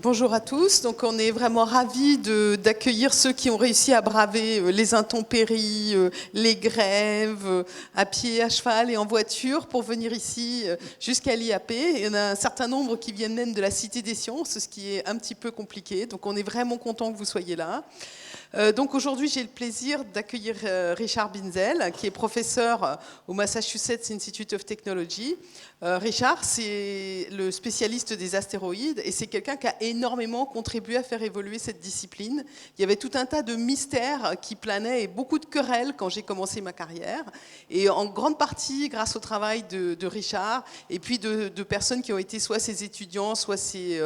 Bonjour à tous. Donc, on est vraiment ravis d'accueillir ceux qui ont réussi à braver les intempéries, les grèves, à pied, à cheval et en voiture pour venir ici jusqu'à l'IAP. Il y en a un certain nombre qui viennent même de la Cité des Sciences, ce qui est un petit peu compliqué. Donc, on est vraiment content que vous soyez là. Donc aujourd'hui, j'ai le plaisir d'accueillir Richard Binzel, qui est professeur au Massachusetts Institute of Technology. Richard, c'est le spécialiste des astéroïdes et c'est quelqu'un qui a énormément contribué à faire évoluer cette discipline. Il y avait tout un tas de mystères qui planaient et beaucoup de querelles quand j'ai commencé ma carrière. Et en grande partie grâce au travail de Richard et puis de personnes qui ont été soit ses étudiants, soit ses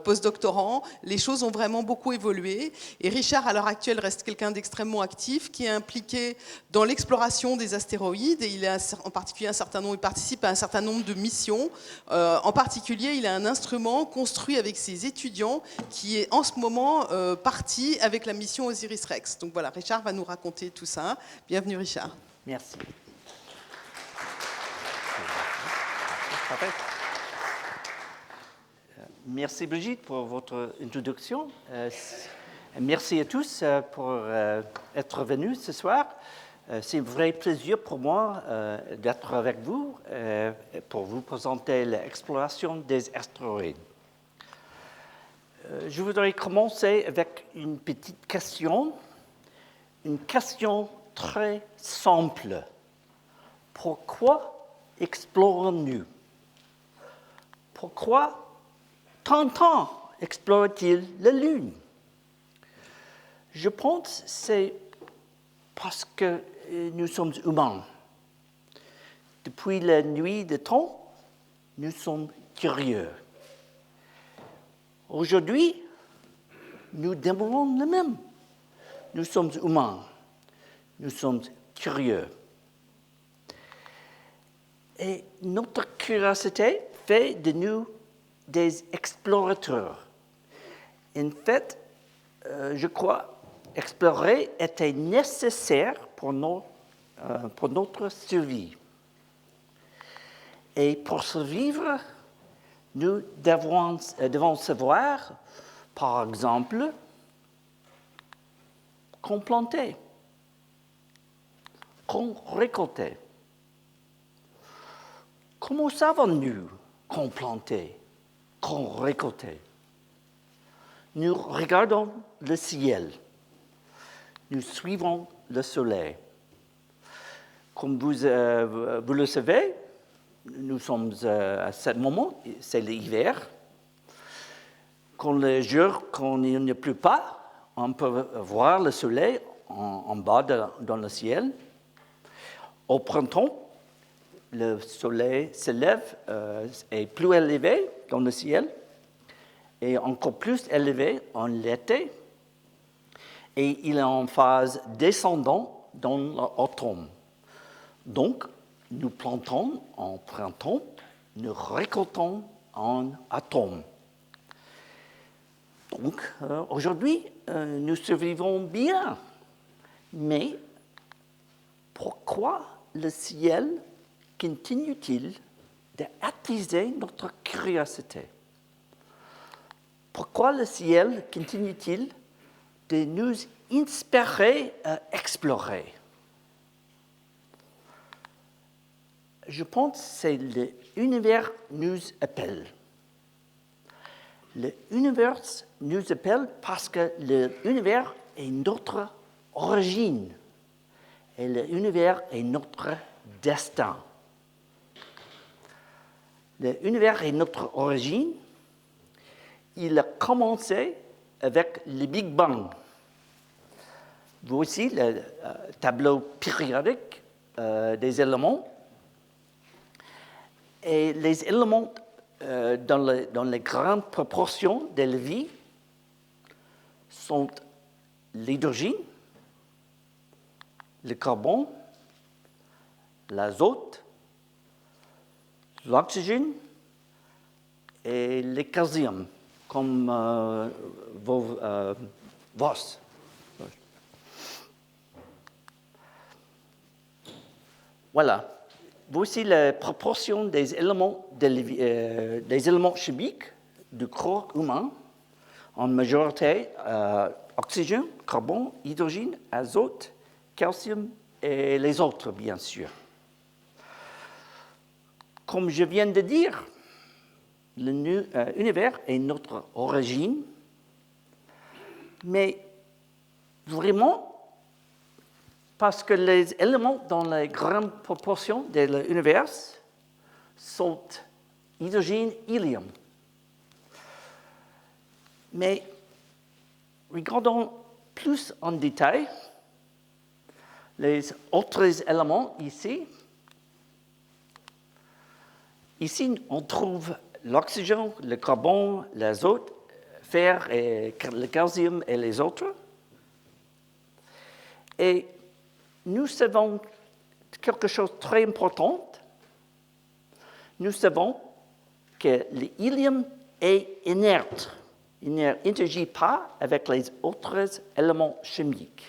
postdoctorants, les choses ont vraiment beaucoup évolué. Et Richard, à l'heure actuelle, reste quelqu'un d'extrêmement actif, qui est impliqué dans l'exploration des astéroïdes, et il a en particulier il participe à un certain nombre de missions. En particulier, il a un instrument construit avec ses étudiants qui est en ce moment parti avec la mission OSIRIS-REx. Donc voilà, Richard va nous raconter tout ça. Bienvenue Richard. Merci. Merci Brigitte pour votre introduction. Merci à tous pour être venus ce soir. C'est un vrai plaisir pour moi d'être avec vous pour vous présenter l'exploration des astéroïdes. Je voudrais commencer avec une petite question, une question très simple. Pourquoi explorons-nous? Pourquoi Tintin explore-t-il la Lune? Je pense que c'est parce que nous sommes humains. Depuis la nuit des temps, nous sommes curieux. Aujourd'hui, nous demandons le même. Nous sommes humains. Nous sommes curieux. Et notre curiosité fait de nous des explorateurs. En fait, je crois, explorer était nécessaire pour notre survie. Et pour survivre, nous devons savoir, par exemple, qu'on planter, qu'on récolter. Comment savons-nous qu'on planter, qu'on récolter? Nous regardons le ciel. Nous suivons le soleil. Comme vous le savez, nous sommes à ce moment, c'est l'hiver. Quand les jours, quand il n'y a plus pas, on peut voir le soleil en bas dans le ciel. Au printemps, le soleil se lève est plus élevé dans le ciel et encore plus élevé en été. Et il est en phase descendante dans l'automne. Donc, nous plantons en printemps, nous récoltons en automne. Donc, aujourd'hui, nous survivons bien. Mais pourquoi le ciel continue-t-il d'attiser notre curiosité? Pourquoi le ciel continue-t-il de nous inspirer à explorer? Je pense que l'univers nous appelle. L'univers nous appelle parce que l'univers est notre origine et l'univers est notre destin. L'univers est notre origine. Il a commencé avec le Big Bang. Voici le tableau périodique des éléments. Et les éléments dans les grandes proportions de la vie sont l'hydrogène, le carbone, l'azote, l'oxygène et le calcium, comme VOS. Voilà. Voici la proportion des éléments chimiques du corps humain en majorité oxygène, carbone, hydrogène, azote, calcium et les autres, bien sûr. Comme je viens de dire, l'univers est notre origine, mais vraiment, parce que les éléments dans les grandes proportions de l'univers sont hydrogène, hélium. Mais regardons plus en détail les autres éléments ici. Ici, on trouve l'oxygène, le carbone, l'azote, fer et le calcium et les autres. Et nous savons quelque chose de très important. Nous savons que l'hélium est inerte. Il n'interagit pas avec les autres éléments chimiques.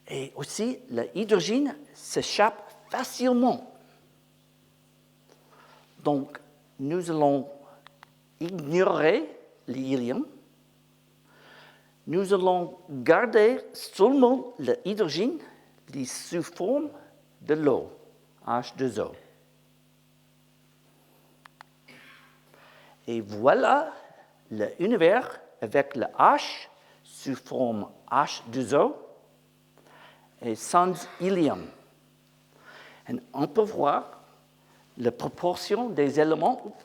Et aussi, l'hydrogène s'échappe facilement. Donc, nous allons ignorer l'hélium. Nous allons garder seulement l'hydrogène sous forme de l'eau, H2O. Et voilà l'univers avec le H sous forme H2O et sans hélium. Et on peut voir la proportion des éléments.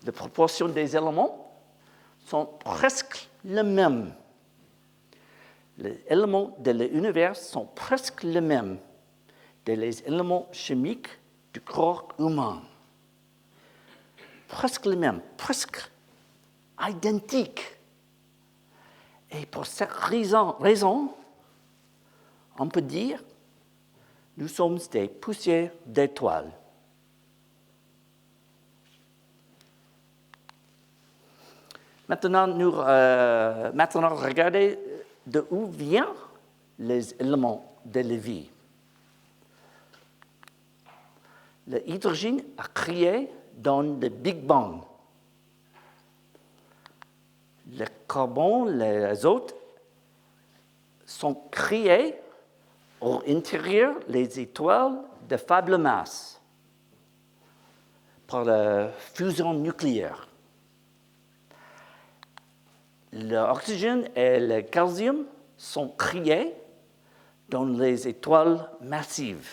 Les proportions des éléments sont presque les mêmes. Les éléments de l'univers sont presque les mêmes que les éléments chimiques du corps humain. Presque les mêmes, presque identiques. Et pour cette raison, on peut dire nous sommes des poussières d'étoiles. Maintenant, regardez d'où viennent les éléments de la vie. L'hydrogène a créé dans le Big Bang. Le carbone, l'azote sont créés au intérieur des étoiles de faible masse par la fusion nucléaire. L'oxygène et le calcium sont créés dans les étoiles massives,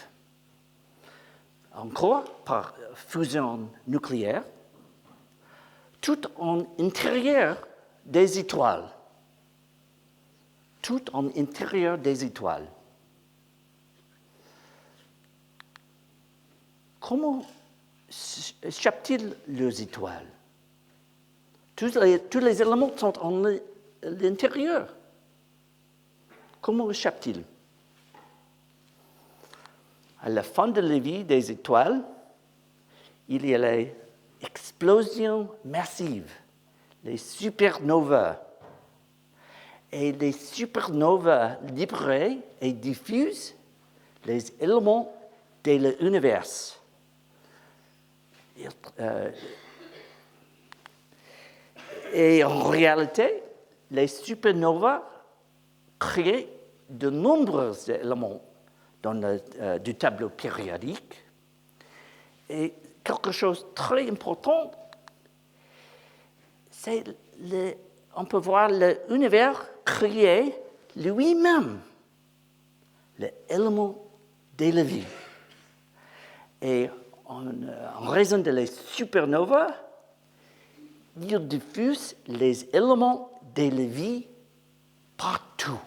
encore par fusion nucléaire, tout en intérieur des étoiles. Tout en intérieur des étoiles. Comment échappent-ils les étoiles? Tous les éléments sont à l'intérieur. Comment échappent-ils? À la fin de la vie des étoiles, il y a les explosions massives, les supernovas. Et les supernovas libèrent et diffusent les éléments de l'univers. Et en réalité, les supernovas créent de nombreux éléments du tableau périodique. Et quelque chose de très important, c'est on peut voir l'univers créé lui-même, l'élément de la vie. Et en raison de les supernovas, il diffuse les éléments de la vie partout.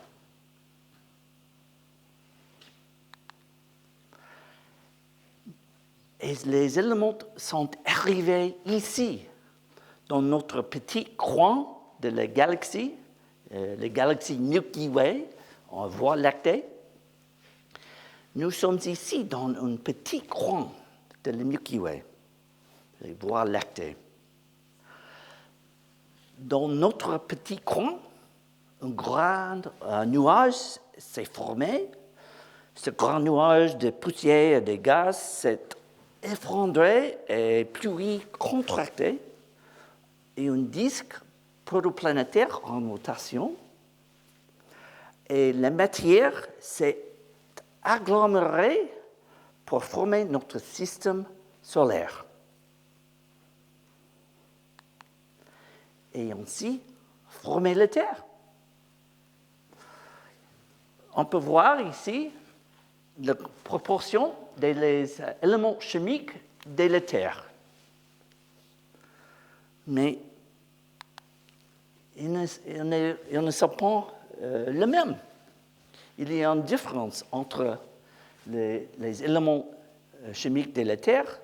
Et les éléments sont arrivés ici, dans notre petit coin de la galaxie Milky Way, en Voie lactée. Nous sommes ici dans un petit coin de la Milky Way, la Voie lactée. Dans notre petit coin, un grand nuage s'est formé. Ce grand nuage de poussière et de gaz s'est effondré et puis contracté. Et un disque protoplanétaire en rotation. Et la matière s'est agglomérée pour former notre système solaire. Et ainsi, former la Terre. On peut voir ici la proportion des éléments chimiques de la Terre. Mais ils ne sont pas les mêmes. Il y a une différence entre les éléments chimiques de la Terre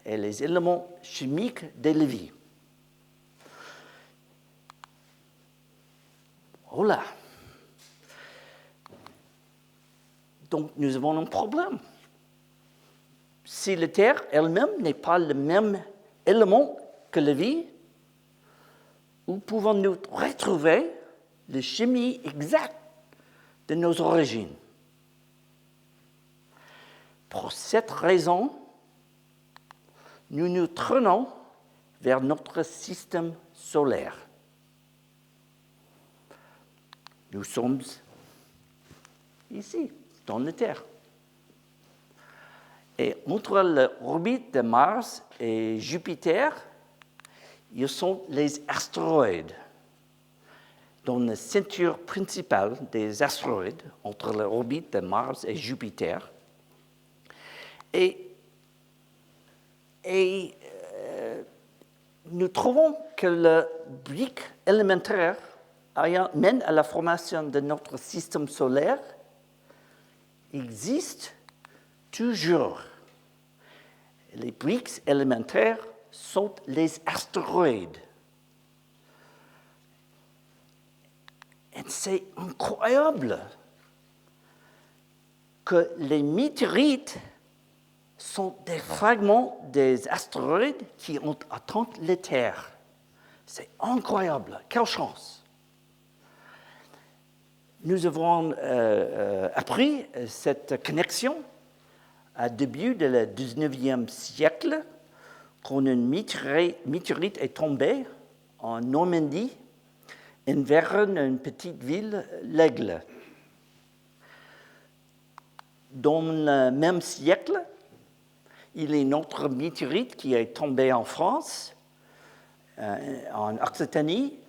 et les éléments chimiques de la vie. Voilà. Donc, nous avons un problème. Si la Terre elle-même n'est pas le même élément que la vie, où pouvons-nous retrouver la chimie exacte de nos origines? Pour cette raison, nous nous tournons vers notre système solaire. Nous sommes ici, dans la Terre. Et entre l'orbite de Mars et Jupiter, ils sont les astéroïdes. Dans la ceinture principale des astéroïdes, entre l'orbite de Mars et Jupiter. Et nous trouvons que le brique élémentaire mène à la formation de notre système solaire existe toujours. Les briques élémentaires sont les astéroïdes. Et c'est incroyable que les météorites sont des fragments des astéroïdes qui ont atteint la Terre. C'est incroyable. Quelle chance! Nous avons appris cette connexion au début du 19e siècle, quand une météorite est tombée en Normandie, vers une petite ville, l'Aigle. Dans le même siècle, il y a une autre météorite qui est tombée en France, en Occitanie,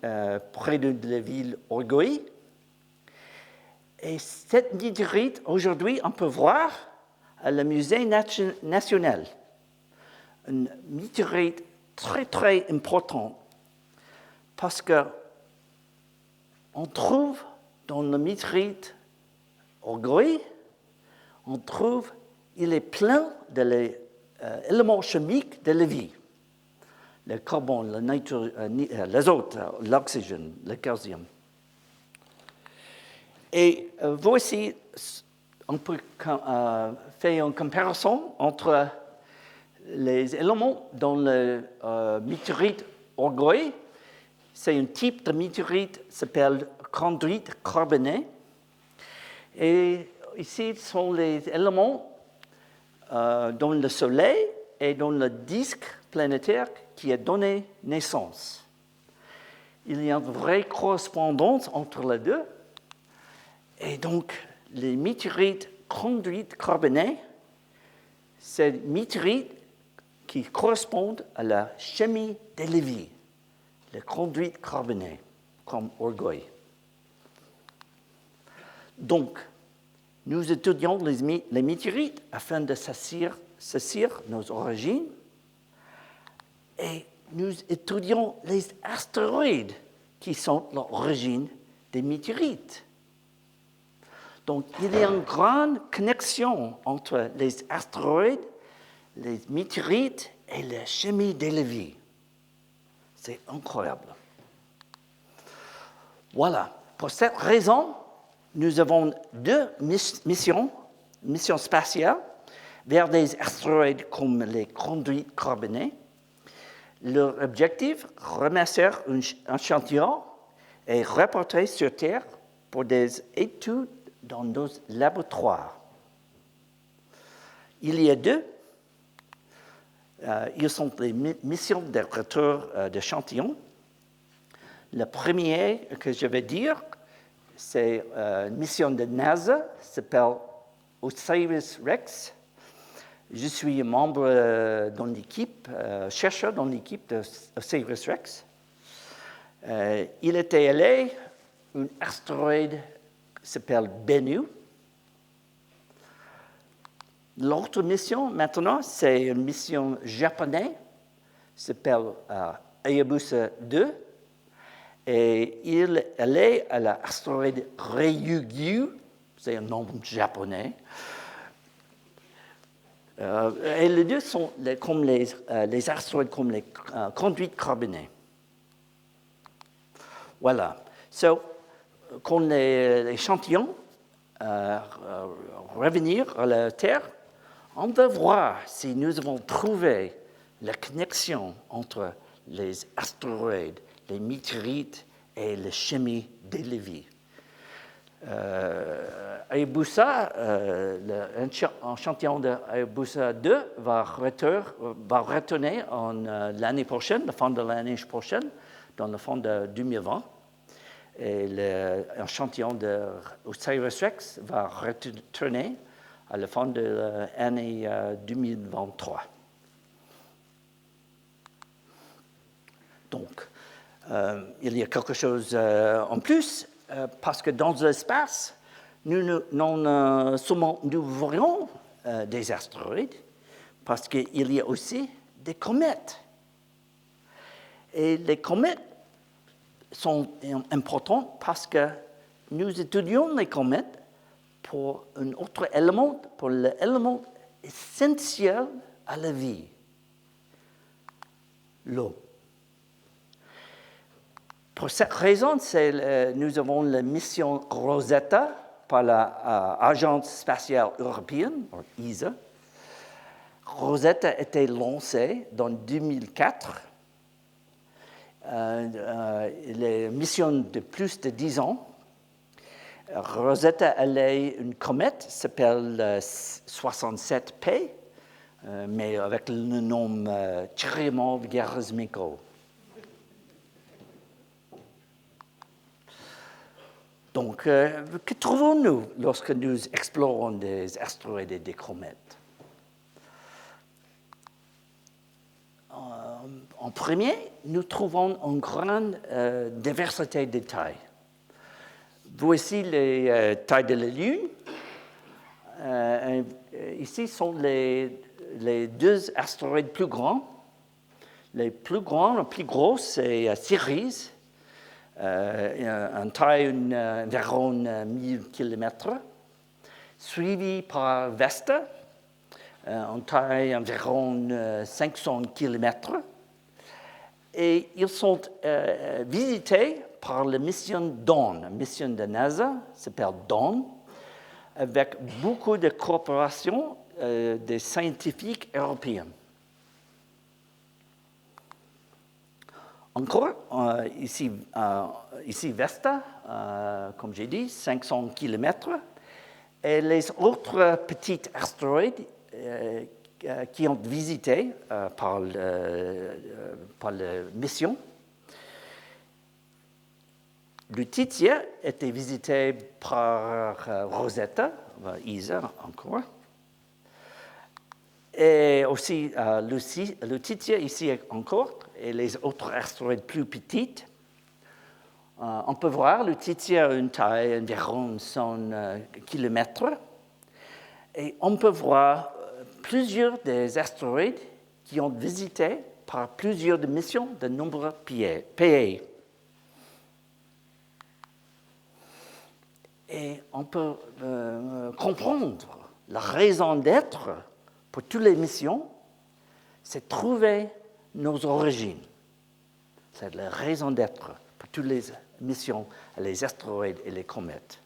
près de la ville Orgueil. Et cette météorite, aujourd'hui, on peut voir à le Musée national. Une météorite très, très importante parce qu'on trouve dans la météorite Orgueil, il est plein d'éléments chimiques de la vie. Le carbone, l'azote, l'oxygène, le calcium. Et voici, on peut faire une comparaison entre les éléments dans le météorite Orgueil. C'est un type de météorite qui s'appelle chondrite carbonée. Et ici sont les éléments dans le Soleil et dans le disque planétaire qui a donné naissance. Il y a une vraie correspondance entre les deux. Et donc, les météorites chondrite carbonée, c'est des météorites qui correspondent à la chimie de la vie, le chondrite carbonée, comme Orgueil. Donc, nous étudions les météorites afin de saisir nos origines et nous étudions les astéroïdes qui sont l'origine des météorites. Donc, il y a une grande connexion entre les astéroïdes, les météorites et la chimie de la vie. C'est incroyable. Voilà. Pour cette raison, nous avons deux missions spatiales vers des astéroïdes comme les chondrites carbonés. Leur objectif, ramasser un échantillon et reporter sur Terre pour des études dans nos laboratoires. Il y a deux. Ils sont des missions de retour d'échantillons. Le premier que je vais dire, c'est une mission de NASA, s'appelle OSIRIS-REx. Je suis membre dans l'équipe, chercheur dans l'équipe de OSIRIS-REx. Il était allé, un astéroïde qui s'appelle Bennu. L'autre mission, maintenant, c'est une mission japonaise, qui s'appelle Hayabusa 2. Et il allait à l'astéroïde Ryugyū, c'est un nom japonais. Et les deux sont comme les astéroïdes, comme les conduites carbonées. Voilà. Quand l'échantillon revenir à la Terre, on va voir si nous avons trouvé la connexion entre les astéroïdes, les météorites et la chimie de la vie. Hayabusa, l'échantillon de Hayabusa 2 va retourner l'année prochaine, la fin de l'année prochaine, dans le fond de 2020. Et l'échantillon de OSIRIS-REx va retourner à la fin de l'année 2023. Donc, il y a quelque chose en plus, parce que dans l'espace, nous voyons des astéroïdes, parce qu'il y a aussi des comètes. Et les comètes sont importantes parce que nous étudions les comètes pour un autre élément, pour l'élément essentiel à la vie, l'eau. Pour cette raison, nous avons la mission Rosetta par l'Agence spatiale européenne, ESA. Rosetta a été lancée en 2004. Les missions de plus de 10 ans. Rosetta allait une comète qui s'appelle 67P, mais avec le nom Churyumov-Gerasimenko. Donc, que trouvons-nous lorsque nous explorons des astéroïdes et des comètes? En premier, nous trouvons une grande diversité de tailles. Voici les tailles de la Lune. Ici sont les deux astéroïdes plus grands. Les plus grands, le plus gros, c'est Ceres, une taille environ 1000 km, suivi par Vesta, une taille environ 500 km. Et ils sont visités par la mission Dawn, la mission de NASA, s'appelle Dawn, avec beaucoup de coopération des scientifiques européens. Encore, ici Vesta, comme j'ai dit, 500 km, et les autres petits astéroïdes qui ont visité par la mission. Lutetia était visité par Rosetta, ESA encore, et aussi Lutetia ici encore, et les autres astéroïdes plus petites. On peut voir Lutetia a une taille d'environ 100 km, et on peut voir plusieurs des astéroïdes qui ont visité par plusieurs missions de nombreux pays. Et on peut comprendre la raison d'être pour toutes les missions, c'est trouver nos origines. C'est la raison d'être pour toutes les missions, les astéroïdes et les comètes.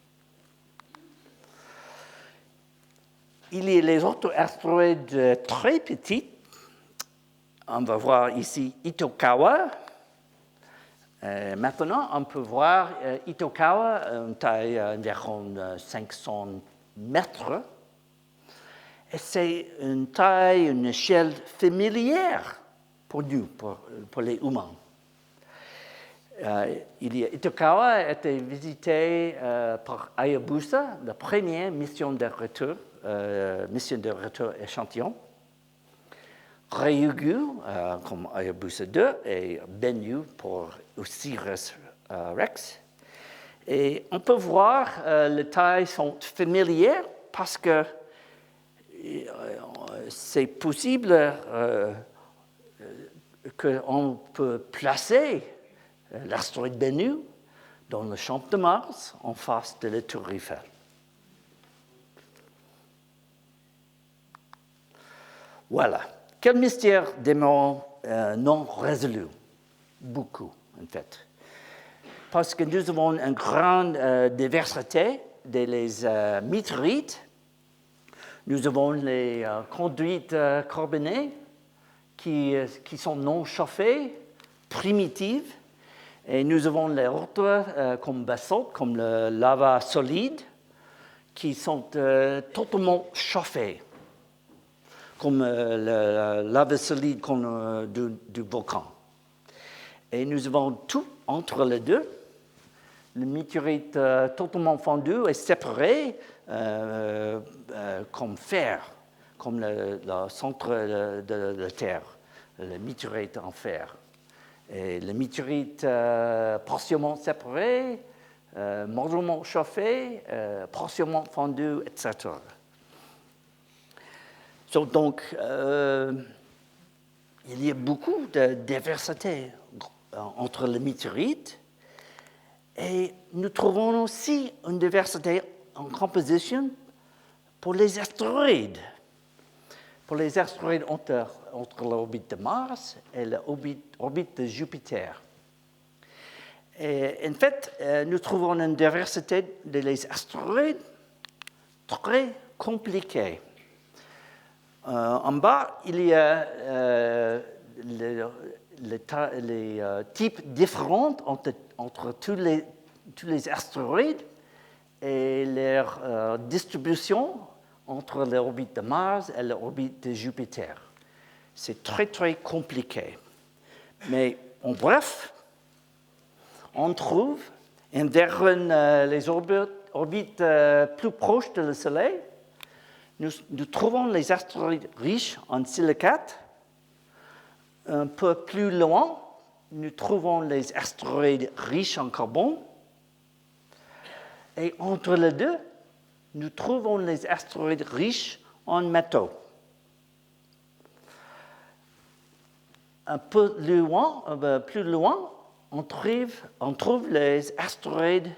Il y a les autres astéroïdes très petits. On va voir ici Itokawa. Maintenant, on peut voir Itokawa, une taille d'environ 500 mètres. Et c'est une taille, une échelle familière pour nous, pour les humains. Itokawa a été visité par Hayabusa, la première mission de retour échantillon. Ryugu, comme Hayabusa 2, et Bennu pour Osiris Rex. Et on peut voir les tailles sont familières parce que c'est possible qu'on peut placer l'astéroïde Bennu dans le champ de Mars en face de la tour Eiffel. Voilà. Quel mystère demeure non résolu? Beaucoup, en fait. Parce que nous avons une grande diversité des météorites. Nous avons les conduites carbonées qui sont non chauffées, primitives. Et nous avons les autres comme basalte, comme le lava solide, qui sont totalement chauffées, comme le lava solide du volcan. Et nous avons tout entre les deux. Le météorite totalement fondu est séparé comme fer, comme le centre de la Terre, le météorite en fer. Et le météorite partiellement séparé, moyennement chauffé, partiellement fondu, etc. Donc, il y a beaucoup de diversité entre les météorites. Et nous trouvons aussi une diversité en composition pour les astéroïdes. Pour les astéroïdes entre l'orbite de Mars et l'orbite de Jupiter. Et en fait, nous trouvons une diversité des astéroïdes très compliquée. En bas, il y a les types différents entre tous les astéroïdes et leur distribution entre l'orbite de Mars et l'orbite de Jupiter. C'est très, très compliqué. Mais en bref, on trouve, vers les orbites plus proches du Soleil, nous trouvons les astéroïdes riches en silicate. Un peu plus loin, nous trouvons les astéroïdes riches en carbone. Et entre les deux, nous trouvons les astéroïdes riches en métaux. Un peu plus loin, on trouve les astéroïdes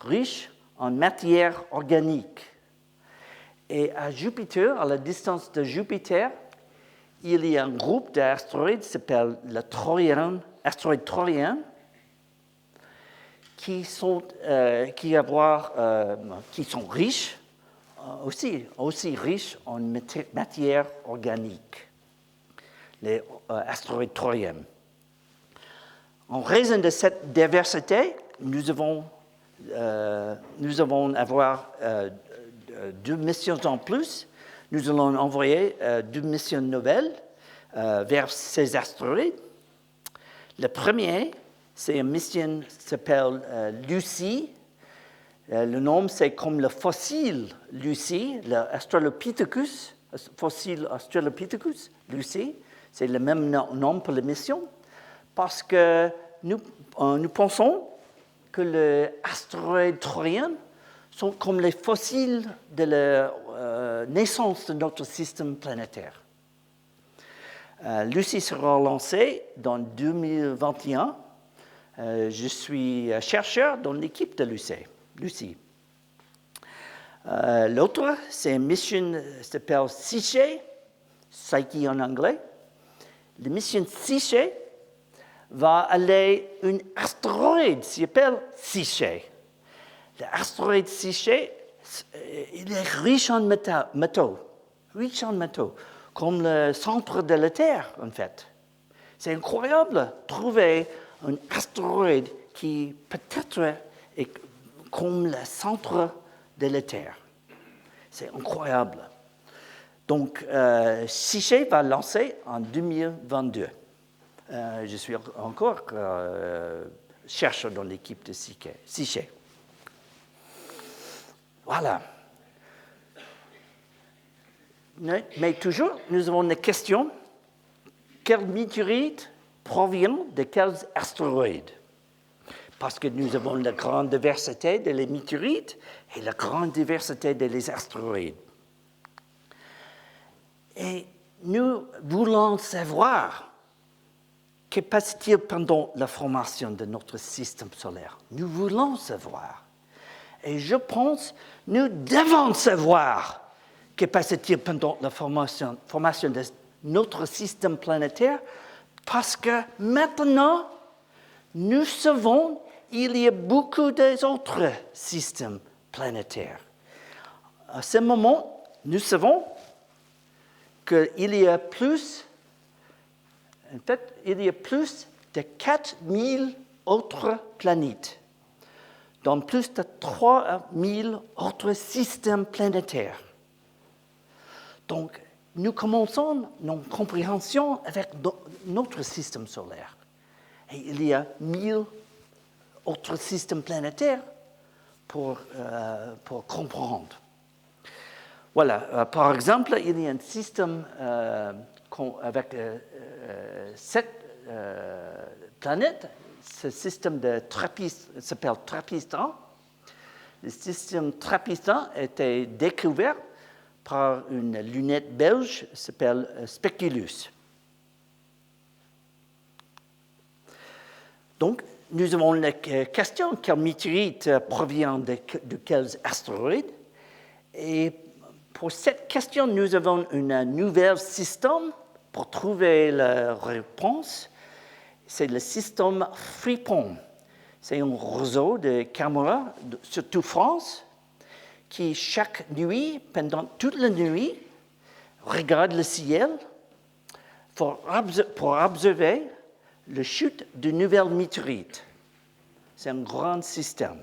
riches en matière organique. Et à Jupiter, à la distance de Jupiter, il y a un groupe d'astéroïdes qui s'appelle l'astéroïde troyen, qui sont riches, aussi riches en matière organique, les astéroïdes troyens. En raison de cette diversité, nous allons avoir 2 missions en plus. Nous allons envoyer 2 missions nouvelles vers ces astéroïdes. Le premier, c'est une mission qui s'appelle Lucy. Le nom, c'est comme le fossile Lucy, l'Australopithecus, fossile Australopithecus, Lucy. C'est le même nom pour la mission, parce que nous pensons que les astéroïdes troyens sont comme les fossiles de la naissance de notre système planétaire. Lucy sera lancée dans 2021. Je suis chercheur dans l'équipe de Lucy. L'autre, c'est une mission qui s'appelle Psyche en anglais. La mission Psyche va aller un astéroïde qui s'appelle Psyche. L'astéroïde Psyche, il est riche en métaux, comme le centre de la Terre, en fait. C'est incroyable de trouver un astéroïde qui peut-être est comme le centre de la Terre. C'est incroyable. Donc, Psyche va lancer en 2022. Je suis encore chercheurs dans l'équipe de Psyché. Voilà. Mais toujours, nous avons la question, quel météorite provient de quels astéroïdes? Parce que nous avons la grande diversité des météorites et la grande diversité des astéroïdes. Et nous voulons savoir que passe-t-il pendant la formation de notre système solaire. Nous voulons savoir. Et je pense que nous devons savoir que passe-t-il pendant la formation de notre système planétaire, parce que maintenant, nous savons qu'il y a beaucoup d'autres systèmes planétaires. À ce moment, nous savons qu'il y a plus, en fait, il y a plus de 4000 autres planètes, dans plus de 3000 autres systèmes planétaires. Donc, nous commençons notre compréhension avec notre système solaire. Et il y a 1000 autres systèmes planétaires pour comprendre. Voilà, par exemple, il y a un système avec 7 planètes. Ce système de TRAPPIST s'appelle TRAPPIST-1. Le système TRAPPIST-1 a été découvert par une lunette belge qui s'appelle Speculus. Donc, nous avons la question, quel météorite provient de quels astéroïdes? Et pour cette question, nous avons un nouvel système pour trouver la réponse. C'est le système FREEPOM. C'est un réseau de caméras, surtout France, qui chaque nuit, pendant toute la nuit, regarde le ciel pour observer la chute de nouvelles météorites. C'est un grand système,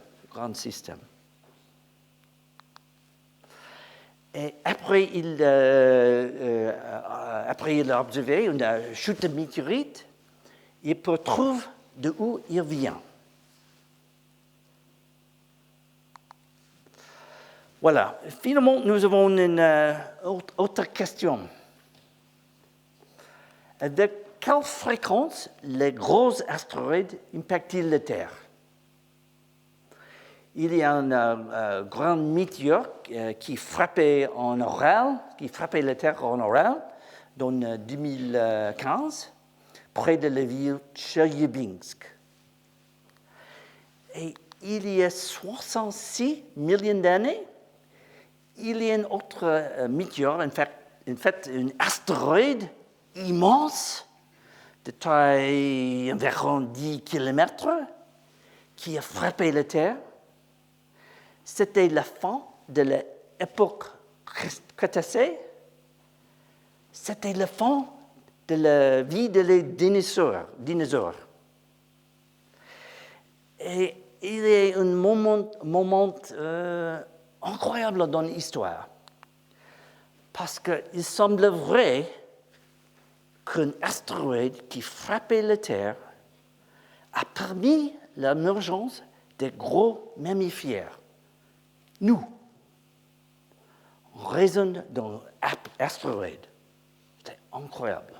Et après il a observé une chute de météorites, il peut trouver d'où il vient. Voilà. Finalement, nous avons une autre question. Avec quelle fréquence les gros astéroïdes impactent-ils la Terre? Il y a un grand météore qui frappait la Terre en Oural dans 2015, près de la ville de Chelyabinsk. Et il y a 66 millions d'années, il y a un autre météore, en fait un astéroïde immense, de taille environ 10 km, qui a frappé la Terre. C'était la fin de l'époque Crétacée. C'était la fin de la vie des dinosaures. Et il y a un moment incroyable dans l'histoire. Parce qu'il semble vrai qu'un astéroïde qui frappait la Terre a permis l'émergence des gros mammifères. Nous, on raisonne dans l'astéroïde. C'est incroyable.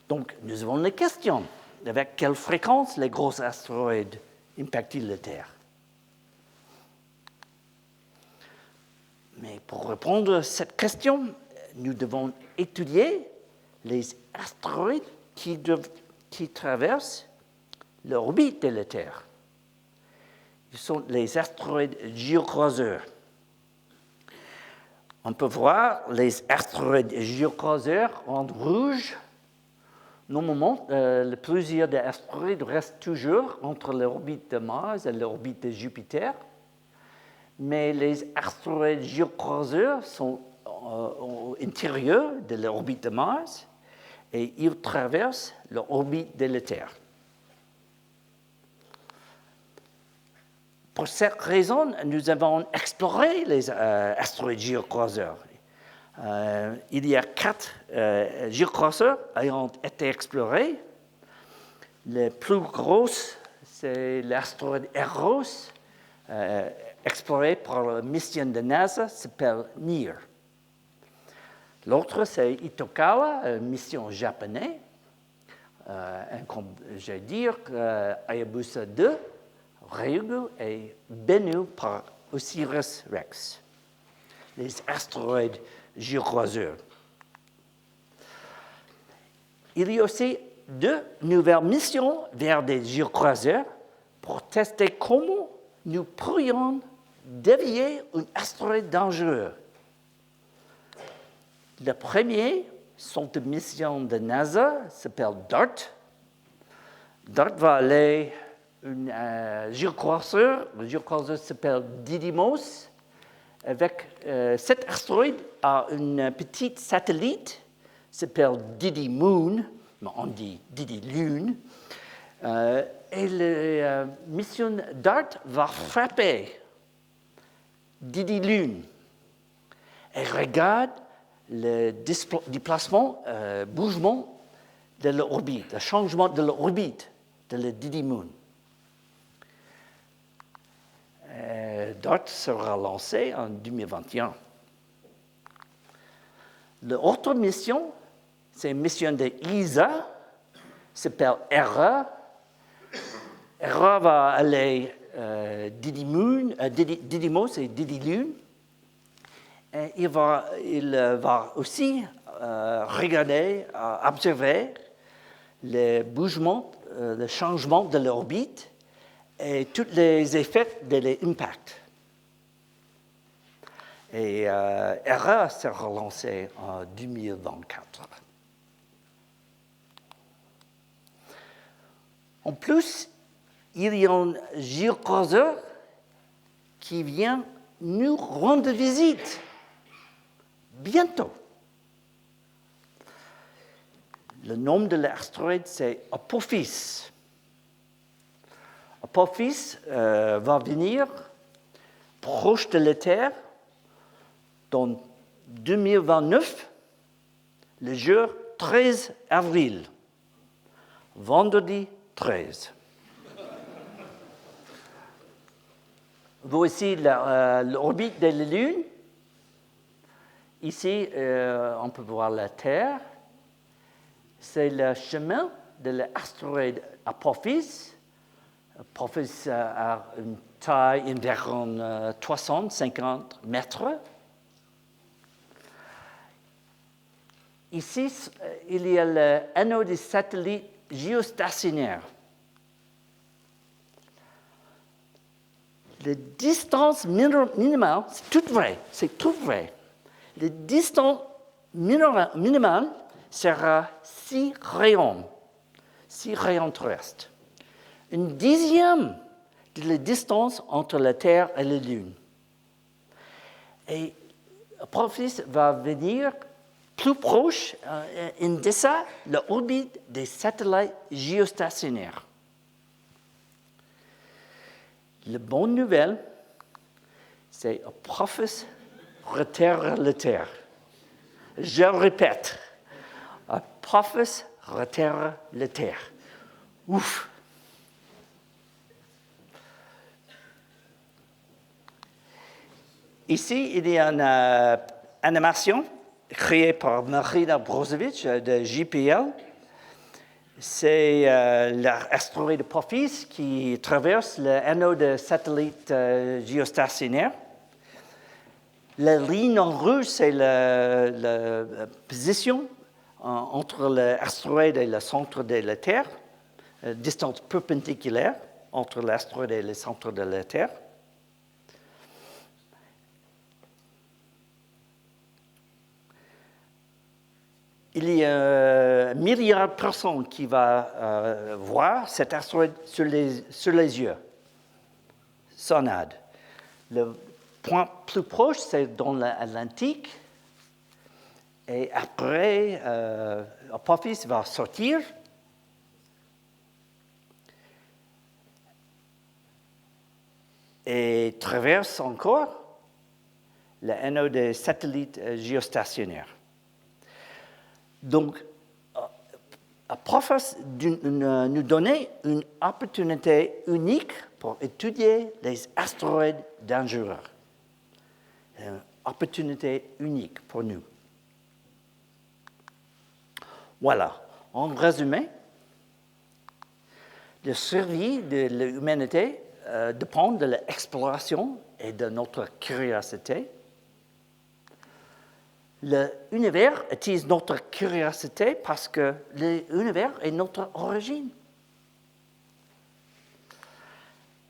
Donc, nous avons la question. Avec quelle fréquence les gros astéroïdes impactent-ils la Terre? Mais pour répondre à cette question, nous devons étudier les astéroïdes qui traversent l'orbite de la Terre. Ce sont les astéroïdes géocroiseurs. On peut voir les astéroïdes géocroiseurs en rouge. Normalement, plusieurs des astéroïdes restent toujours entre l'orbite de Mars et l'orbite de Jupiter. Mais les astéroïdes géocroiseurs sont à l'intérieur de l'orbite de Mars et ils traversent l'orbite de la Terre. Pour cette raison, nous avons exploré les astéroïdes géocroiseurs. Il y a 4 géocroiseurs ayant été explorés Le plus gros, c'est l'astéroïde Eros, exploré par la mission de NASA, s'appelle NEAR. L'autre, c'est Itokawa, une mission japonaise. Comme je dis, Hayabusa 2, Ryugu et Bennu par Osiris-Rex. Les astéroïdes géocroiseurs. Il y a aussi 2 nouvelles missions vers des géocroiseurs pour tester comment nous pourrions dévier un astéroïde dangereux. Le premier sont des missions de NASA, s'appelle DART. DART va aller un géocroiseur, le géocroiseur s'appelle Didymos. Avec cet astéroïde a une petite satellite, s'appelle Didi Moon, mais on dit Didi Lune. Et la mission DART va frapper Didi Lune et regarde le déplacement, bougement de l'orbite, le changement de l'orbite de la Didi Moon. DART sera lancé en 2021. L'autre mission, c'est une mission de ESA, s'appelle ERA. ERA va aller Didymos et Didi Lune. Et il va aussi regarder, observer le bougement, le changement de l'orbite et tous les effets de l'impact. Et ERA sera lancé en 2024. En plus, il y a un géocroiseur qui vient nous rendre visite bientôt. Le nom de l'astéroïde, c'est Apophis. Apophis va venir proche de la Terre dans 2029, le jour 13 avril, vendredi 13. Voici l'orbite de la Lune. Ici, on peut voir la Terre. C'est le chemin de l'astéroïde Apophis. Apophis a une taille environ 350 mètres. Ici, il y a l'anneau des satellites géostationnaires. La distance minimale, c'est tout vrai. La distance minimale sera 6 rayons terrestres. Une dixième de la distance entre la Terre et la Lune. Et Apophis va venir plus proche, en deçà, l'orbite des satellites géostationnaires. La bonne nouvelle, c'est Apophis reterre la Terre. Je répète, Apophis reterre la Terre. Ouf! Ici, il y a une animation créée par Marina Brozovic de JPL. C'est l'astéroïde Apophis qui traverse l'anneau de satellite géostationnaire. La ligne en rouge, c'est la position entre l'astéroïde et le centre de la Terre, distance perpendiculaire entre l'astéroïde et le centre de la Terre. Il y a 1 milliard de personnes qui vont voir cet astéroïde sur les yeux. Sonade. Le point plus proche, c'est dans l'Atlantique. Et après, Apophis va sortir. Et traverse encore l'anneau des satellites géostationnaires. Donc, nous donner une opportunité unique pour étudier les astéroïdes dangereux. Une opportunité unique pour nous. Voilà, en résumé, la survie de l'humanité dépend de l'exploration et de notre curiosité. L'univers attise notre curiosité parce que l'univers est notre origine.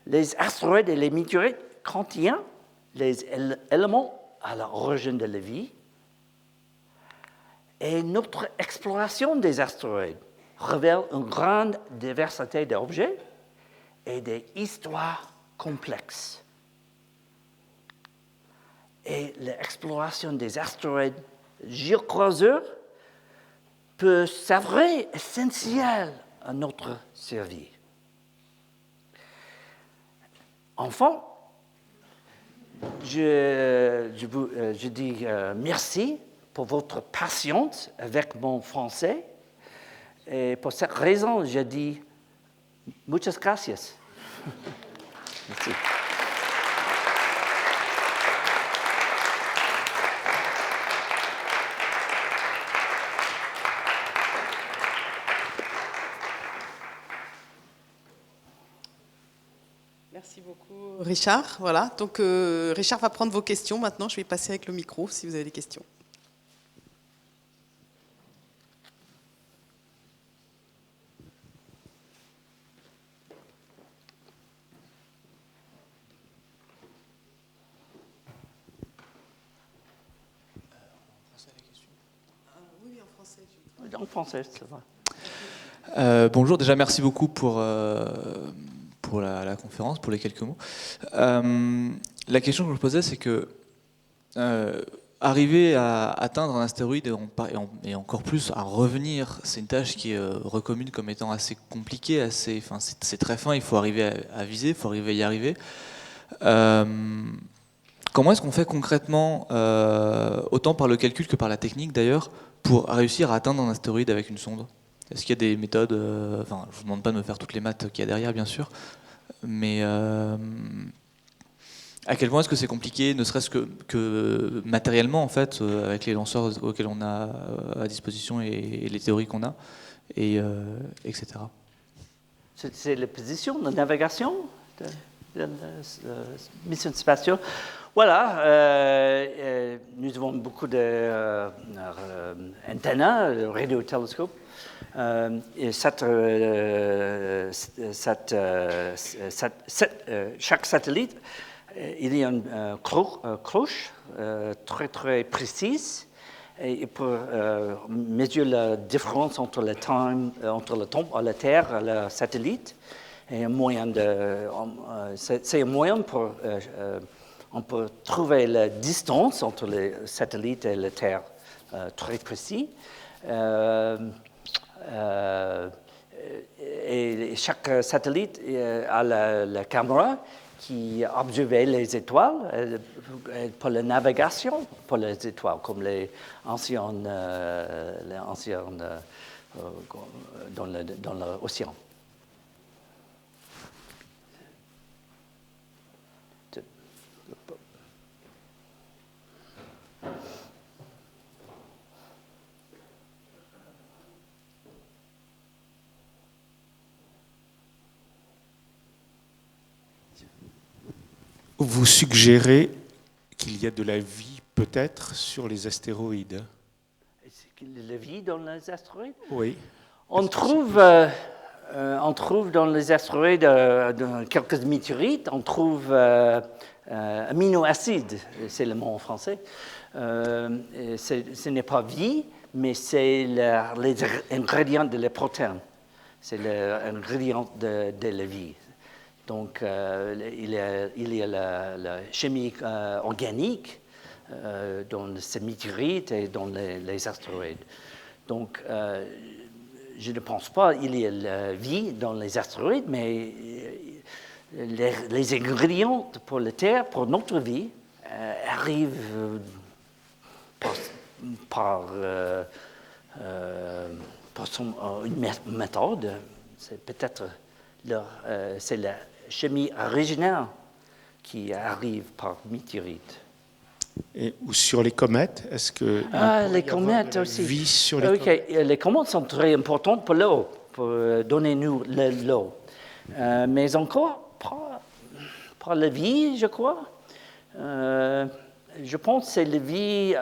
Les astéroïdes et les météorites contiennent les éléments à l'origine de la vie et notre exploration des astéroïdes révèle une grande diversité d'objets et des histoires complexes. Et l'exploration des astéroïdes géocroiseurs peut s'avérer essentielle à notre survie. Enfin, je dis merci pour votre patience avec mon français. Et pour cette raison, je dis muchas gracias. Merci. Merci beaucoup, Richard. Voilà, donc Richard va prendre vos questions maintenant. Je vais passer avec le micro si vous avez des questions. Oui, en français. En français, ça va. Bonjour, déjà merci beaucoup pour la conférence, pour les quelques mots. La question que je me posais, c'est que arriver à atteindre un astéroïde et encore plus à revenir, c'est une tâche qui est reconnue comme étant assez compliquée, c'est très fin, il faut arriver à viser, il faut arriver à y arriver. Comment est-ce qu'on fait concrètement, autant par le calcul que par la technique d'ailleurs, pour réussir à atteindre un astéroïde avec une sonde ? Est-ce qu'il y a des méthodes, je ne vous demande pas de me faire toutes les maths qu'il y a derrière, bien sûr, mais à quel point est-ce que c'est compliqué, ne serait-ce que matériellement, en fait, avec les lanceurs auxquels on a à disposition et les théories qu'on a, etc. C'est la position de navigation de la mission spatiale. Voilà, nous avons beaucoup d'antennes, radiotélescopes. Et chaque satellite, il y a une cloche très très précise et pour mesurer la différence entre le temps à la Terre et le satellite. Et c'est un moyen pour on peut trouver la distance entre les satellites et la Terre très précis. Et chaque satellite a la caméra qui observe les étoiles pour la navigation pour les étoiles, comme les anciennes dans l'océan. Vous suggérez qu'il y a de la vie peut-être sur les astéroïdes. Est-ce qu'il y a de la vie dans les astéroïdes? Oui. On trouve dans les astéroïdes quelques météorites, on trouve aminoacides, c'est le mot en français. Ce n'est pas vie, mais c'est les ingrédients de la protéine. C'est l'ingrédient de la vie. Donc, il y a la chimie organique dans ces météorites et dans les astéroïdes. Donc, je ne pense pas qu'il y ait la vie dans les astéroïdes, mais les ingrédients pour la Terre, pour notre vie, arrivent par une méthode, c'est peut-être c'est la chimie originale qui arrive par météorite. Ou sur les comètes, est-ce que les comètes aussi. Vie sur les comètes? Les comètes sont très importantes pour l'eau, pour donner nous l'eau. Mais encore, pas la vie, je crois. Je pense que c'est la vie,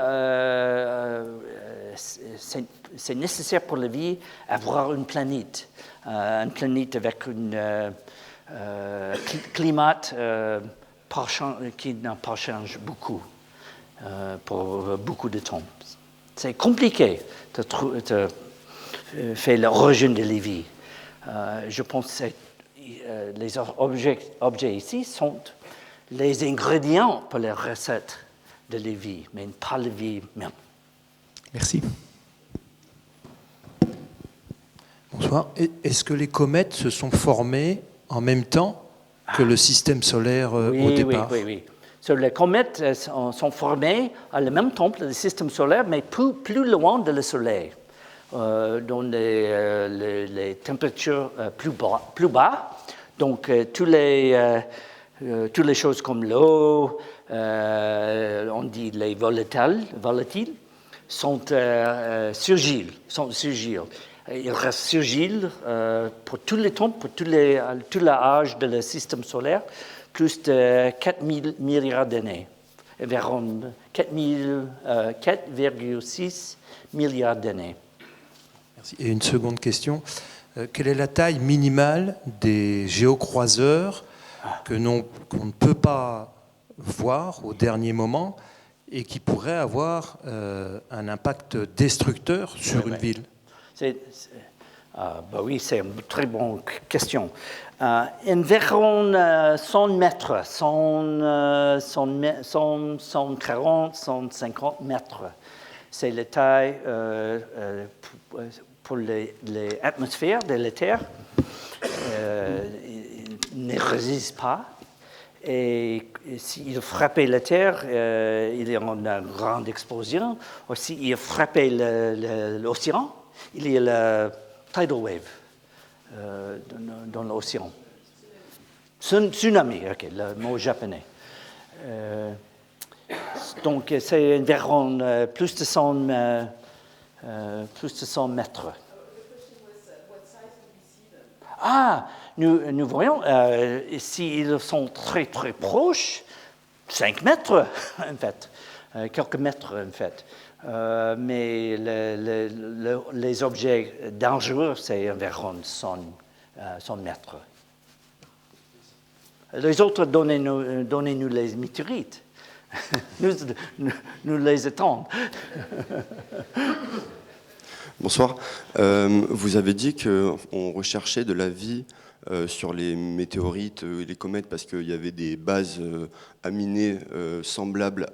c'est nécessaire pour la vie avoir une planète avec un climat qui n'a pas changé beaucoup pour beaucoup de temps. C'est compliqué de faire l'origine de la vie. Je pense que les objets ici sont les ingrédients pour les recettes de la vie, mais pas la vie même. Merci. Bonsoir. Est-ce que les comètes se sont formées en même temps que le système solaire au départ? Oui. Les comètes sont formées à le même temps que le système solaire, mais plus loin de le Soleil, dans les températures plus bas. Donc, toutes les choses comme l'eau, on dit les volatiles, sont surgilent. Ils restent surgilent pour tous les temps, pour tout l'âge de le système solaire, plus de 4 000 milliards d'années, environ 4,6 milliards d'années. Merci. Et une seconde question. Quelle est la taille minimale des géocroiseurs qu'on ne peut pas voir au dernier moment et qui pourraient avoir un impact destructeur sur une ville? Oui, c'est une très bonne question. Environ 100 mètres, 140, 150 mètres. C'est la taille pour l'atmosphère de la Terre. Il ne résiste pas. Et s'il frappait la Terre, il y a une grande explosion. Ou s'il frappait l'océan, il y a la tidal wave dans l'océan. Tsunami, ok, le mot japonais. Donc, c'est environ plus de 100 mètres. Nous voyons, s'ils sont très, très proches, 5 mètres, en fait, quelques mètres, en fait. Mais les objets dangereux, c'est environ 100 mètres. Les autres, donnez-nous les météorites. nous les attendons. Bonsoir. Vous avez dit qu'on recherchait de la vie sur les météorites et les comètes parce qu'il y avait des bases aminées semblables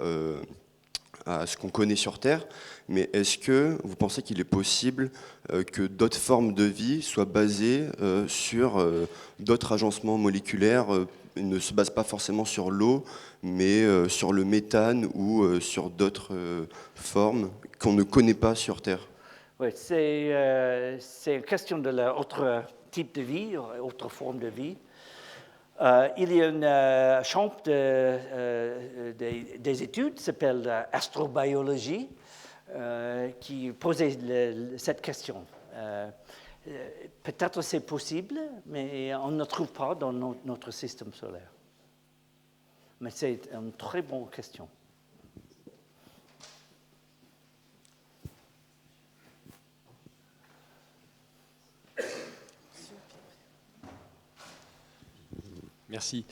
à ce qu'on connaît sur Terre. Mais est-ce que vous pensez qu'il est possible que d'autres formes de vie soient basées sur d'autres agencements moléculaires, ne se basent pas forcément sur l'eau, mais sur le méthane ou sur d'autres formes qu'on ne connaît pas sur Terre? Oui, c'est une question de l'autre type de vie, autre forme de vie. Il y a un champ des études qui s'appelle astrobiologie qui posait cette question. Peut-être c'est possible, mais on ne trouve pas dans notre système solaire. Mais c'est une très bonne question. Merci.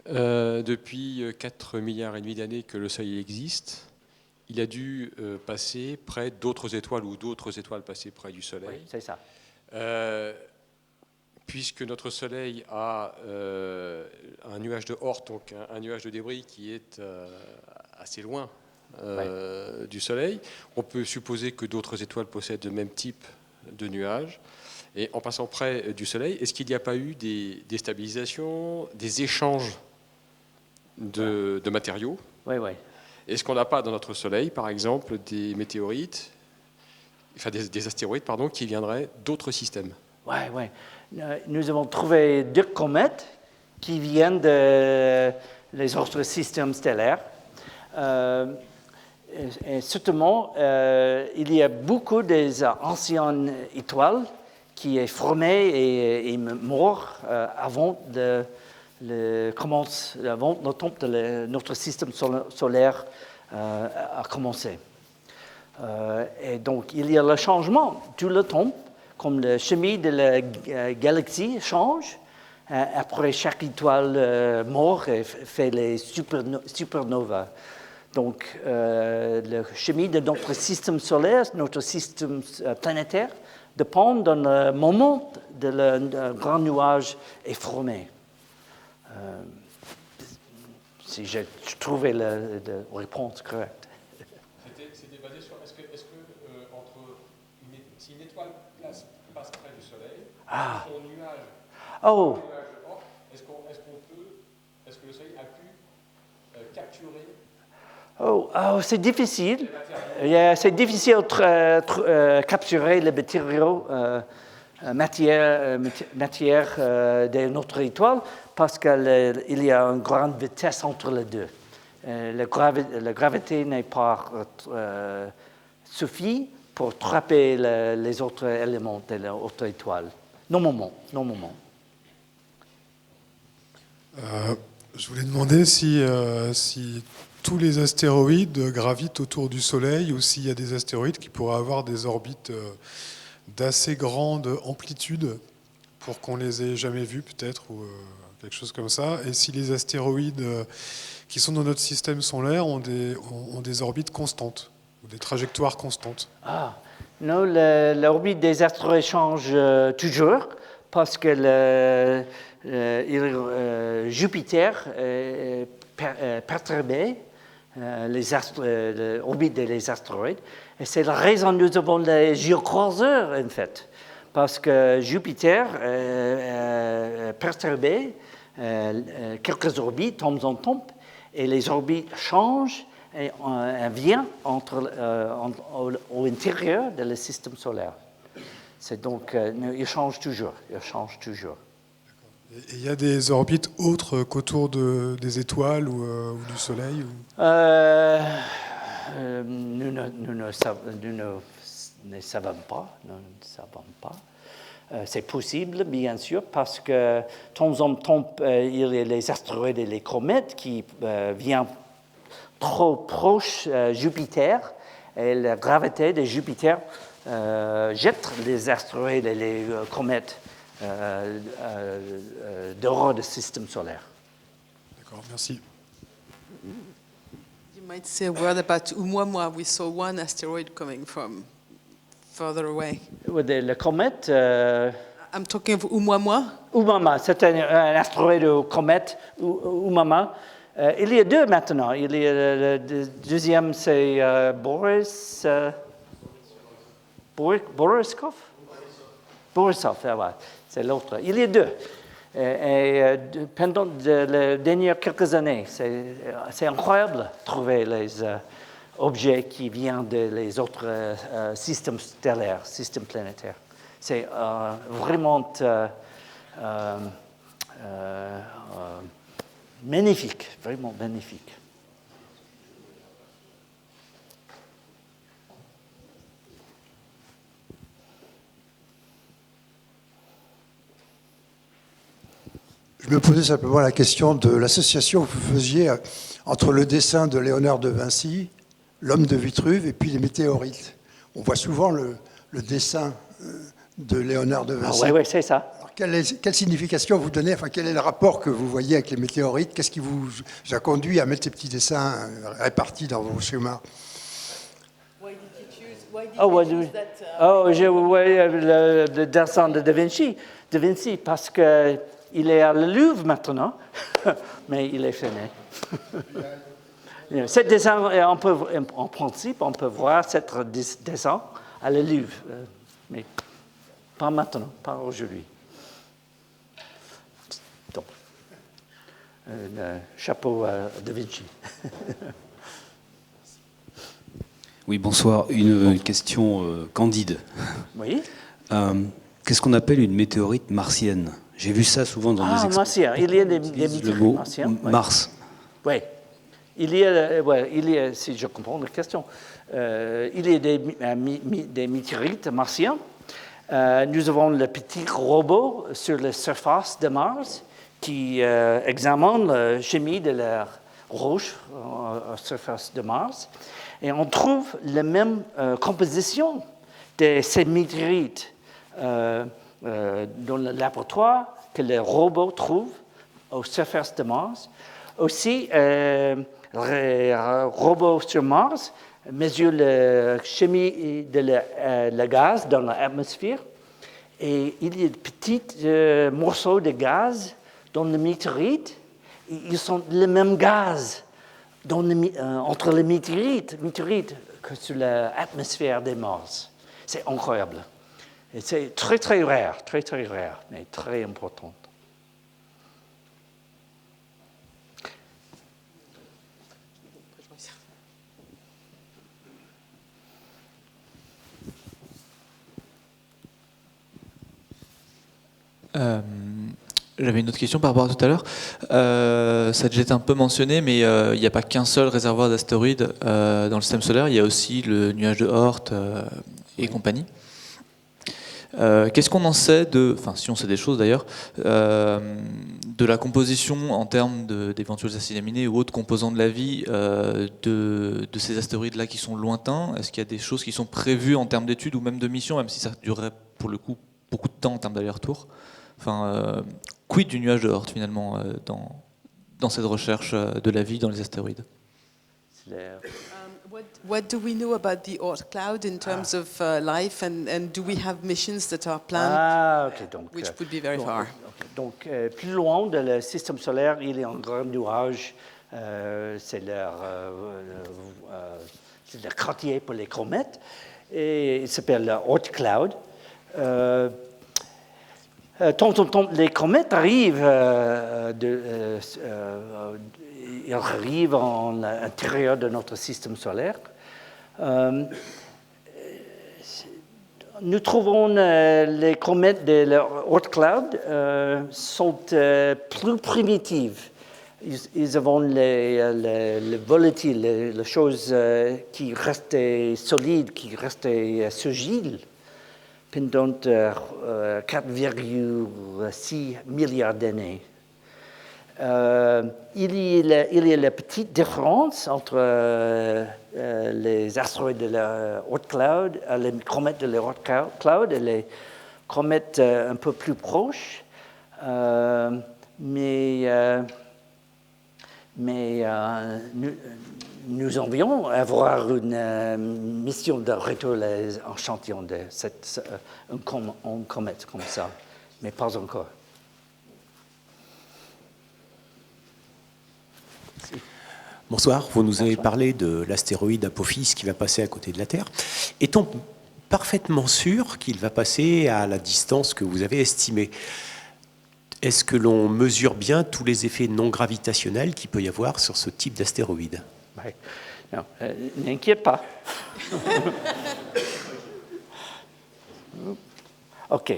Depuis 4,5 milliards d'années que le Soleil existe, il a dû passer près d'autres étoiles ou d'autres étoiles passer près du Soleil. Oui, c'est ça. Puisque notre Soleil a un nuage de Oort, donc un nuage de débris qui est assez loin du Soleil, on peut supposer que d'autres étoiles possèdent le même type de nuages. Et en passant près du Soleil, est-ce qu'il n'y a pas eu des déstabilisations, des échanges de matériaux? Oui. Est-ce qu'on n'a pas dans notre Soleil, par exemple, des météorites enfin des astéroïdes pardon, qui viendraient d'autres systèmes. Oui, oui. Nous avons trouvé 2 comètes qui viennent des autres systèmes stellaires. Et certainement, il y a beaucoup des anciennes étoiles qui est formées et mortes avant le temps de notre système solaire a commencé. Et donc, il y a le changement tout le temps, comme le chemin de la galaxie change. Après, chaque étoile mort fait les supernovas. Donc, le chemin de notre système solaire, notre système planétaire, dépend d'un moment de le grand nuage est formé. Si j'ai trouvé la réponse correcte. C'était basé sur est-ce que si une étoile passe près du Soleil, son nuage, est-ce que le Soleil a pu capturer? C'est difficile. C'est difficile de capturer les matériaux, matière de notre étoile parce qu'il y a une grande vitesse entre les deux. La gravité n'est pas suffit pour attraper les autres éléments de l'autre étoile. Normalement. Je voulais demander si tous les astéroïdes gravitent autour du Soleil ou s'il y a des astéroïdes qui pourraient avoir des orbites d'assez grande amplitude pour qu'on les ait jamais vus peut-être ou quelque chose comme ça. Et si les astéroïdes qui sont dans notre système solaire ont des orbites constantes ou des trajectoires constantes. Non, l'orbite des astéroïdes change toujours parce que Jupiter est perturbé, l'orbite des astéroïdes. Et c'est la raison que nous avons les géocroiseurs, en fait. Parce que Jupiter est perturbé, quelques orbites tombent en temps, et les orbites changent et viennent au intérieur du système solaire. C'est donc, il change toujours. Et il y a des orbites autres qu'autour des étoiles ou du Soleil Nous ne savons pas. C'est possible, bien sûr, parce que de temps en temps, il y a les astéroïdes et les comètes qui viennent trop proche de Jupiter, et la gravité de Jupiter jette les astéroïdes et les comètes dehors du système solaire. D'accord, merci. You might say a word about Oumuamua. We saw one asteroid coming from further away. La comète... I'm talking of Oumuamua. Oumuamua, c'est un astéroïde ou comète, Oumuamua. Il y a 2 maintenant. Il y a le deuxième, c'est Borisov, ouais. C'est l'autre. Il y a 2. Et pendant les dernières quelques années, c'est incroyable de trouver les objets qui viennent des autres systèmes stellaires, systèmes planétaires. C'est vraiment magnifique, vraiment magnifique. Je me posais simplement la question de l'association que vous faisiez entre le dessin de Léonard de Vinci, l'homme de Vitruve, et puis les météorites. On voit souvent le dessin de Léonard de Vinci. Oui, c'est ça. Alors, quelle signification vous donnez, enfin, quel est le rapport que vous voyez avec les météorites? Qu'est-ce qui vous a conduit à mettre ces petits dessins répartis dans vos schémas? Je vois le dessin de Da Vinci. Da Vinci, parce qu'il est à le Louvre maintenant, mais il est fini. Ce dessin, en principe, on peut voir ce dessin à le Louvre, mais pas maintenant, pas aujourd'hui. Donc, chapeau à Da Vinci. Oui, bonsoir. Une question candide. Oui. Qu'est-ce qu'on appelle une météorite martienne? J'ai vu ça souvent dans des martiens. Il y a des le météorites mot martiennes. Mars. Oui. Il y a, si je comprends la question, il y a des météorites martiens. Nous avons le petit robot sur la surface de Mars qui examine la chimie de la roche à la surface de Mars. Et on trouve la même composition de ces météorites dans le laboratoire que le robot trouve aux surfaces de Mars. Aussi, le robot sur Mars mesure la chimie de le gaz dans l'atmosphère. Et il y a de petits morceaux de gaz dans le météorite. Ils sont le même gaz entre les météorites que sur l'atmosphère de Mars. C'est incroyable. Et c'est très, très rare, mais très important. J'avais une autre question par rapport à tout à l'heure. Ça a déjà été un peu mentionné, mais il n'y a pas qu'un seul réservoir d'astéroïdes dans le système solaire. Il y a aussi le nuage de Oort et compagnie. Qu'est-ce qu'on en sait enfin si on sait des choses d'ailleurs, de la composition en termes d'éventuels acides aminés ou autres composants de la vie de ces astéroïdes-là qui sont lointains? Est-ce qu'il y a des choses qui sont prévues en termes d'études ou même de missions, même si ça durerait pour le coup beaucoup de temps en termes d'aller-retour? Enfin, quid du nuage de Oort finalement dans cette recherche de la vie dans les astéroïdes? What do we know about the Oort cloud in terms of life, and do we have missions that are planned, which would be very far? Donc, plus loin dans le système solaire, il y a un grand nuage. C'est le quartier pour les comètes. Et il s'appelle le Oort cloud. Les comètes arrivent, ils arrivent à l'intérieur de notre système solaire. Nous trouvons les comètes de l'Oort cloud sont plus primitives. Ils ont les volatiles, les choses qui restaient solides, qui restaient fragiles pendant 4,6 milliards d'années. Il y a la petite différence entre les astéroïdes de la Oort cloud, les comètes de la Oort cloud et les comètes un peu plus proches. Mais nous envions avoir une mission de retour les échantillons de une comète comme ça, mais pas encore. Bonsoir, vous nous avez parlé de l'astéroïde Apophis qui va passer à côté de la Terre. Est-on parfaitement sûr qu'il va passer à la distance que vous avez estimée? Est-ce que l'on mesure bien tous les effets non gravitationnels qu'il peut y avoir sur ce type d'astéroïde? Oui. Non, n'inquiète pas. OK.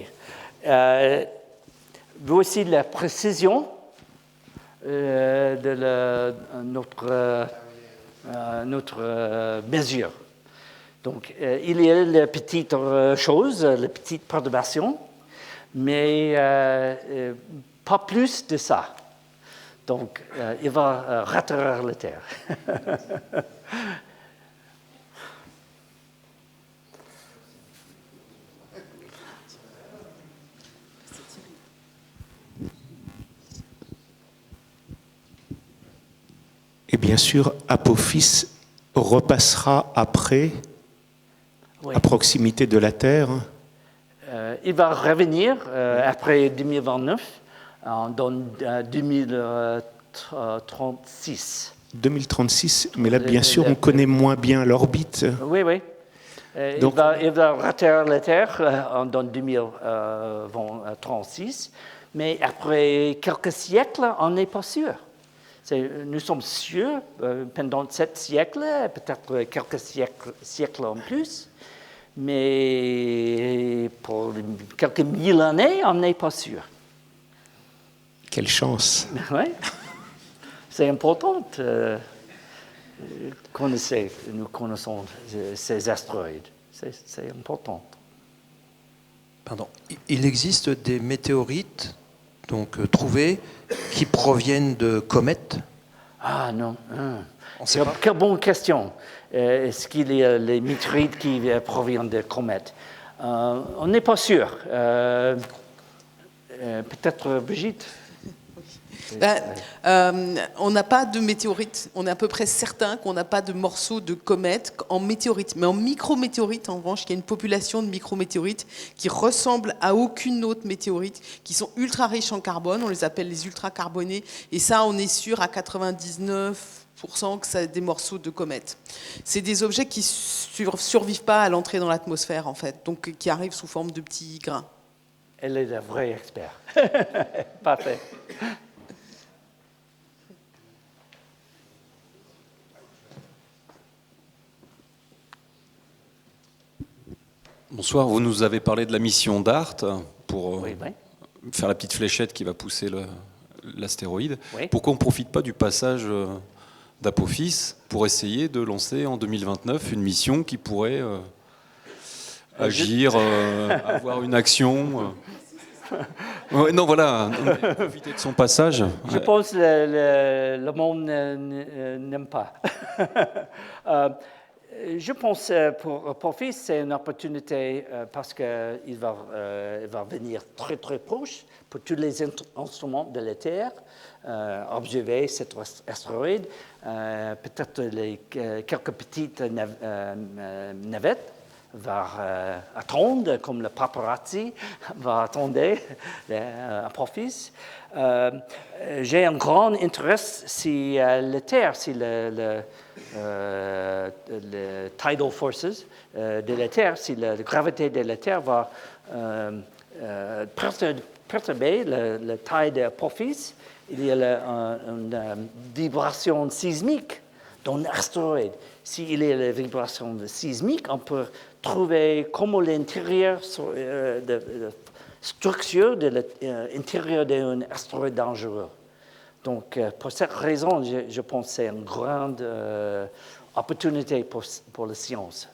Voici la précision de notre mesure. Donc, il y a les petites choses, les petites perturbations, mais pas plus de ça. Donc, il va rattraper la Terre. Et bien sûr, Apophis repassera après, oui, à proximité de la Terre. Il va revenir après 2029, dans 2036. 2036, mais là, bien sûr, on connaît moins bien l'orbite. Oui, oui. Donc, il va ratterrir la Terre dans 2036, mais après quelques siècles, on n'est pas sûr. Nous sommes sûrs, pendant 7 siècles, peut-être quelques siècles en plus, mais pour quelques mille années, on n'est pas sûr. Quelle chance. Oui, c'est important nous connaissons ces astéroïdes. C'est important. Pardon. Il existe des météorites donc, trouvés qui proviennent de comètes? Ah non. On sait pas. Quelle bonne question. Est-ce qu'il y a les météorites qui proviennent de comètes? On n'est pas sûr. Peut-être Brigitte? On n'a pas de météorites. On est à peu près certain qu'on n'a pas de morceaux de comètes en météorites. Mais en micrométéorites, en revanche, il y a une population de micrométéorites qui ressemble à aucune autre météorite, qui sont ultra riches en carbone. On les appelle les ultracarbonés. Et ça, on est sûr à 99% que c'est des morceaux de comètes. C'est des objets qui survivent pas à l'entrée dans l'atmosphère, en fait, donc qui arrivent sous forme de petits grains. Elle est un vrai expert. Parfait. Bonsoir, vous nous avez parlé de la mission DART pour Oui. faire la petite fléchette qui va pousser l'astéroïde. Oui. Pourquoi on ne profite pas du passage d'Apophis pour essayer de lancer en 2029 une mission qui pourrait agir, avoir une action ouais, non, voilà, profiter de son passage. Je pense que le monde n'aime pas. Je pense que pour Apophis, c'est une opportunité parce qu'il va venir très très proche pour tous les instruments de la Terre, observer cet astéroïde, peut-être quelques petites navettes va attendre, comme le paparazzi va attendre Apophis. J'ai un grand intérêt si la Terre, si le tidal forces de la Terre, si la gravité de la Terre va perturber la taille d'Apophis, il y a une vibration sismique dans l'astéroïde. S'il y a la vibration sismique, on peut trouver comment l'intérieur de structure de l'intérieur d'un astéroïde dangereux. Donc, pour cette raison, je pense que c'est une grande opportunité pour la science,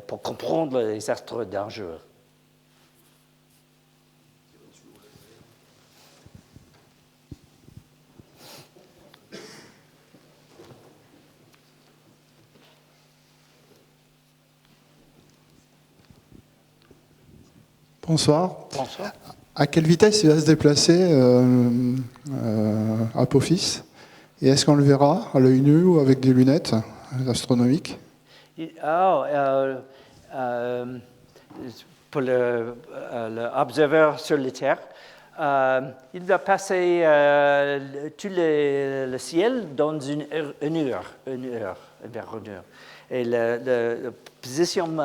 pour comprendre les astéroïdes dangereux. Bonsoir. Bonsoir. À quelle vitesse il va se déplacer Apophis? Et est-ce qu'on le verra à l'œil nu ou avec des lunettes astronomiques? Pour l'observateur sur la Terre, il va passer tout le ciel dans une heure. Et la position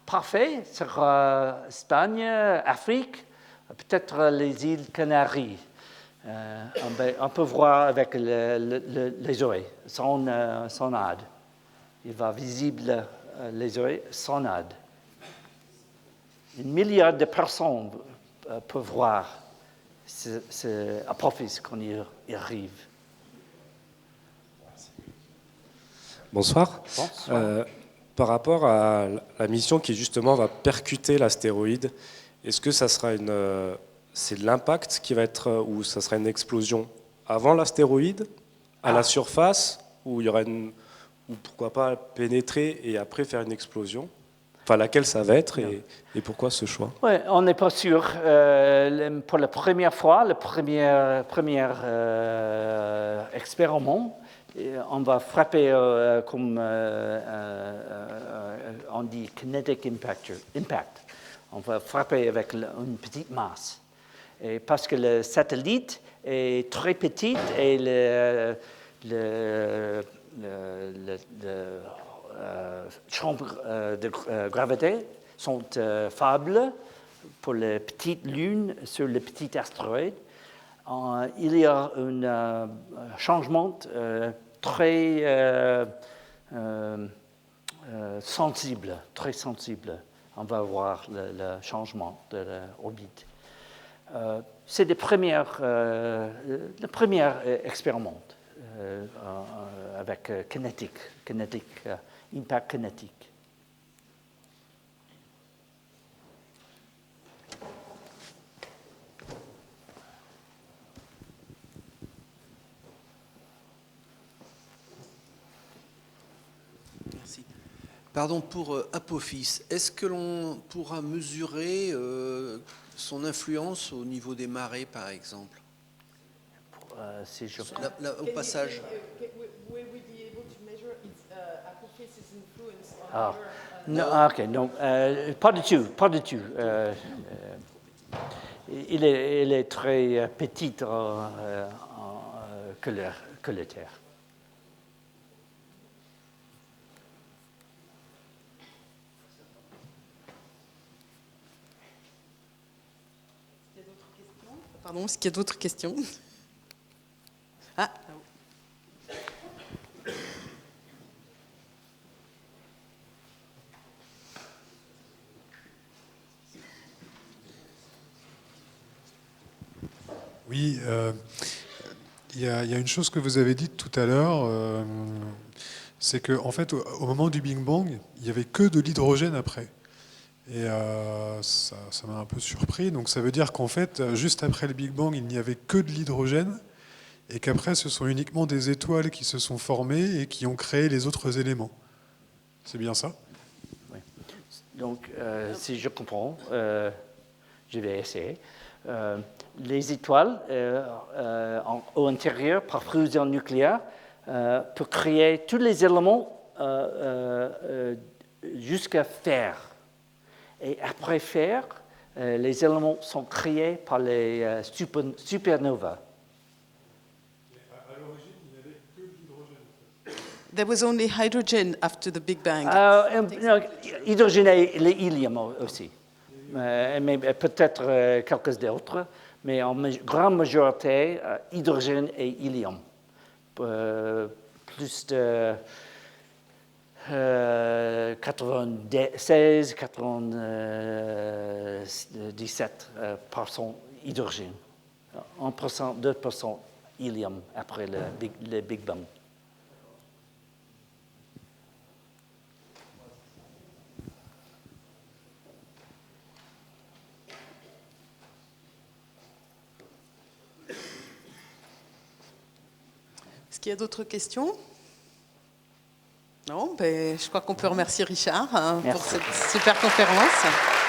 parfaite sera Espagne, Afrique, peut-être les îles Canaries. On peut voir avec les oreilles, sans aide. Il va visible les oreilles sans aide. 1 milliard de personnes peuvent voir ce Apophis quand il arrive. Bonsoir. Bonsoir. Par rapport à la mission qui justement va percuter l'astéroïde, est-ce que ça sera c'est l'impact qui va être, ou ça sera une explosion avant l'astéroïde, à la surface, ou il y aura ou pourquoi pas pénétrer et après faire une explosion? Enfin, laquelle ça va être et pourquoi ce choix? Oui, on n'est pas sûr. Pour la première fois, le premier expériment, on va frapper comme on dit kinetic impact. On va frapper avec une petite masse. Et parce que le satellite est très petit et le champ de gravité sont faibles pour la petite lune sur le petit astéroïde. il y a un changement très sensible, très sensible. On va voir le changement de l'orbite. C'est le premier expériment avec impact kinétique. Merci. Pardon, pour Apophis, est-ce que l'on pourra mesurer son influence au niveau des marées, par exemple? Au passage. Non, ok, non, pas du tout, pas du tout. Il est très petit que la Terre. Pardon, est-ce qu'il y a d'autres questions? Ah. Oui, il y a une chose que vous avez dite tout à l'heure, c'est qu'en fait, au moment du Big Bang, il n'y avait que de l'hydrogène après. Et ça m'a un peu surpris. Donc ça veut dire qu'en fait, juste après le Big Bang, il n'y avait que de l'hydrogène, et qu'après, ce sont uniquement des étoiles qui se sont formées et qui ont créé les autres éléments. C'est bien ça? Oui. Donc, si je comprends, je vais essayer. Les étoiles, au intérieur, par fusion nucléaire, peuvent créer tous les éléments jusqu'à fer. Et après fer, les éléments sont créés par les supernovas. À l'origine, il n'y avait que de l'hydrogène. There was only hydrogen after the Big Bang. Hydrogène et l'hélium aussi. Mais peut-être quelques d'autres, mais en grande majorité, hydrogène et hélium. Plus de 96-97% hydrogène. 1%, 2% hélium après le Big Bang. Est-ce qu'il y a d'autres questions? Non, ben, je crois qu'on peut remercier Richard pour cette super conférence.